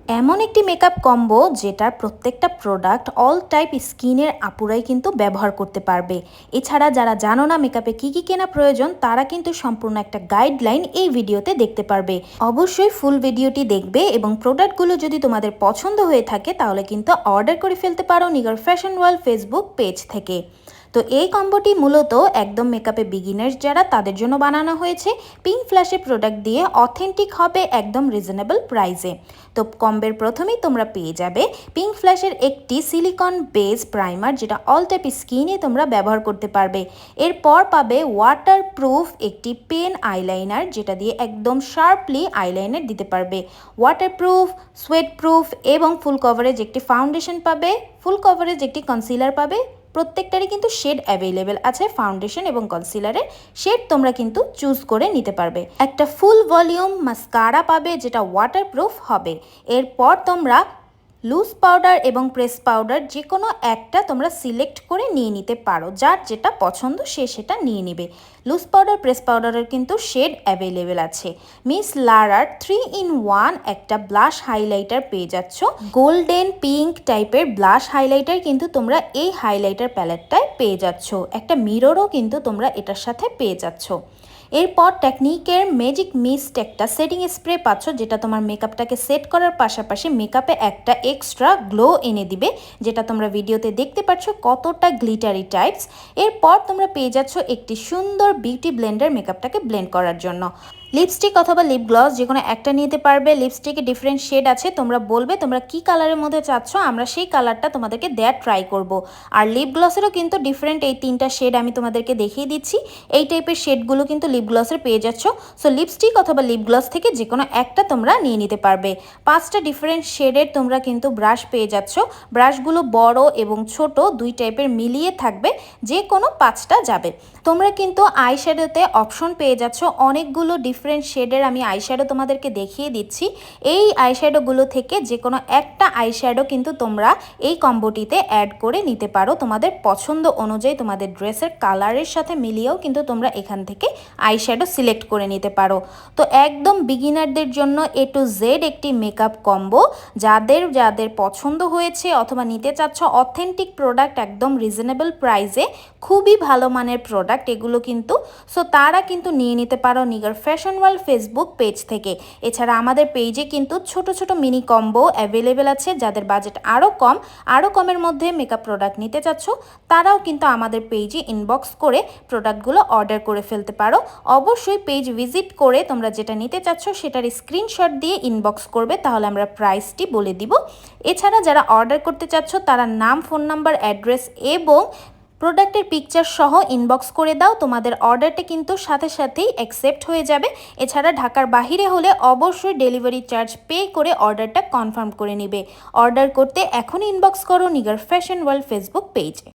এমন একটি makeup combo যেটার প্রত্যেকটা প্রোডাক্ট অল টাইপ স্কিনের আপুরাই কিন্তু ব্যবহার করতে পারবে। এছাড়া যারা জানো না মেকআপে কি কি কেনা প্রয়োজন তারা কিন্তু সম্পূর্ণ একটা গাইডলাইন এই ভিডিওতে দেখতে পারবে। অবশ্যই ফুল ভিডিওটি দেখবে এবং প্রোডাক্টগুলো যদি তোমাদের পছন্দ হয়ে থাকে তাহলে কিন্তু অর্ডার করে ফেলতে পারো Nigar fashion world Facebook page থেকে। তো এই কম্বোটি মূলত একদম মেকআপে বিগিনার্স যারা তাদের জন্য বানানো হয়েছে। পিঙ্ক ফ্ল্যাশে প্রোডাক্ট দিয়ে অথেন্টিক হবে একদম রিজনেবল প্রাইসে। তো কম্বের প্রথমেই তোমরা পেয়ে যাবে পিঙ্ক ফ্ল্যাশের একটি সিলিকন বেস প্রাইমার, যেটা অল টাইপ স্কিনে তোমরা ব্যবহার করতে পারবে। এরপর পাবে ওয়াটারপ্রুফ একটি পেন আইলাইনার, যেটা দিয়ে একদম শার্পলি আইলাইনার দিতে পারবে। ওয়াটারপ্রুফ, সোয়েট প্রুফ এবং ফুল কভারেজ একটি ফাউন্ডেশন পাবে, ফুল কভারেজ একটি কনসিলার পাবে। প্রত্যেকটারই কিন্তু শেড অ্যাভেলেবেল আছে, ফাউন্ডেশন এবং কনসিলারের শেড তোমরা কিন্তু চুজ করে নিতে পারবে। একটা ফুল ভলিউম মাস্কারা পাবে যেটা ওয়াটারপ্রুফ হবে। এরপর তোমরা লুজ পাউডার এবং প্রেস পাউডার যে কোনো একটা তোমরা সিলেক্ট করে নিয়ে নিতে পারো, যার যেটা পছন্দ সে সেটা নিয়ে নেবে। লুজ পাউডার প্রেস পাউডারের কিন্তু শেড অ্যাভেলেবেল আছে। মিস লারার 3-in-1 একটা ব্লাশ হাইলাইটার পেয়ে যাচ্ছ। গোল্ডেন পিঙ্ক টাইপের ব্লাশ হাইলাইটার কিন্তু তোমরা এই হাইলাইটার প্যালেটটায় পেয়ে যাচ্ছ। একটা মিররও কিন্তু তোমরা এটার সাথে পেয়ে যাচ্ছ। এরপর টেকনিকের ম্যাজিক মিস্ট একটা সেটিং স্প্রে পাচ্ছ, যেটা তোমার মেকআপটাকে সেট করার পাশাপাশি মেকআপে একটা এক্সট্রা গ্লো এনে দিবে, যেটা তোমরা ভিডিওতে দেখতে পাচ্ছ কতটা গ্লিটারি টাইপস। এরপর তোমরা পেয়ে যাচ্ছ একটি সুন্দর বিউটি ব্লেন্ডার মেকআপটাকে ব্লেন্ড করার জন্য। লিপস্টিক অথবা লিপ গ্লস যে কোনো একটা নিতে পারবে। লিপস্টিকে ডিফারেন্ট শেড আছে, তোমরা বলবে তোমরা কি কালারের মধ্যে চাচ্ছ, আমরা সেই কালারটা তোমাদেরকে দেওয়ার ট্রাই করব। আর লিপ গ্লসেরও কিন্তু ডিফারেন্ট এই 3টা শেড আমি তোমাদেরকে দেখিয়ে দিচ্ছি। এই টাইপের শেডগুলো কিন্তু লিপ গ্লসের পেয়ে যাচ্ছ। সো লিপস্টিক অথবা লিপ গ্লস থেকে যে কোনো একটা তোমরা নিয়ে নিতে পারবে। 5টা ডিফারেন্ট শেডের তোমরা কিন্তু ব্রাশ পেয়ে যাচ্ছ। ব্রাশগুলো বড় এবং ছোট দুই টাইপের মিলিয়ে থাকবে, যে কোনো 5টা যাবে। তোমরা কিন্তু আইশ্যাডোতে অপশন পেয়ে যাচ্ছ অনেকগুলো ডিফারেন্ট শেডের। আমি আইশ্যাডো তোমাদেরকে দেখিয়ে দিচ্ছি। এই আইশ্যাডোগুলো থেকে যে কোনো একটা আইশ্যাডো কিন্তু তোমরা এই কম্বোটিতে অ্যাড করে নিতে পারো তোমাদের পছন্দ অনুযায়ী। তোমাদের ড্রেসের কালারের সাথে মিলিয়েও কিন্তু তোমরা এখান থেকে আইশ্যাডো সিলেক্ট করে নিতে পারো। তো একদম বিগিনারদের জন্য A to Z একটি মেকআপ কম্বো। যাদের যাদের পছন্দ হয়েছে অথবা নিতে চাচ্ছ অথেন্টিক প্রোডাক্ট একদম রিজনেবল প্রাইসে, খুবই ভালো মানের প্রোডাক্ট এগুলো কিন্তু, সো তারা কিন্তু নিয়ে নিতে পারো Nigar fashion world Facebook page থেকে। এছাড়া আমাদের পেজে কিন্তু ছোট ছোট মিনি কম্বো অ্যাভেলেবেল আছে। যাদের বাজেট আরও কমের মধ্যে মেকআপ প্রোডাক্ট নিতে চাচ্ছ তারাও কিন্তু আমাদের পেজে ইনবক্স করে প্রোডাক্টগুলো অর্ডার করে ফেলতে পারো। অবশ্যই পেজ ভিজিট করে তোমরা যেটা নিতে চাচ্ছ সেটার স্ক্রিনশট দিয়ে ইনবক্স করবে, তাহলে আমরা প্রাইসটি বলে দিব। এছাড়া যারা অর্ডার করতে চাচ্ছ তারা নাম, ফোন নাম্বার, অ্যাড্রেস এবং প্রোডাক্টের পিকচার সহ ইনবক্স করে দাও, তোমাদের অর্ডারটা কিন্তু সাথে সাথেই অ্যাকসেপ্ট হয়ে যাবে। এছাড়া ঢাকার বাহিরে হলে অবশ্যই ডেলিভারি চার্জ পে করে অর্ডারটা কনফার্ম করে নেবে। অর্ডার করতে এখনই ইনবক্স করো নিগার ফ্যাশন ওয়ার্ল্ড ফেসবুক পেজে।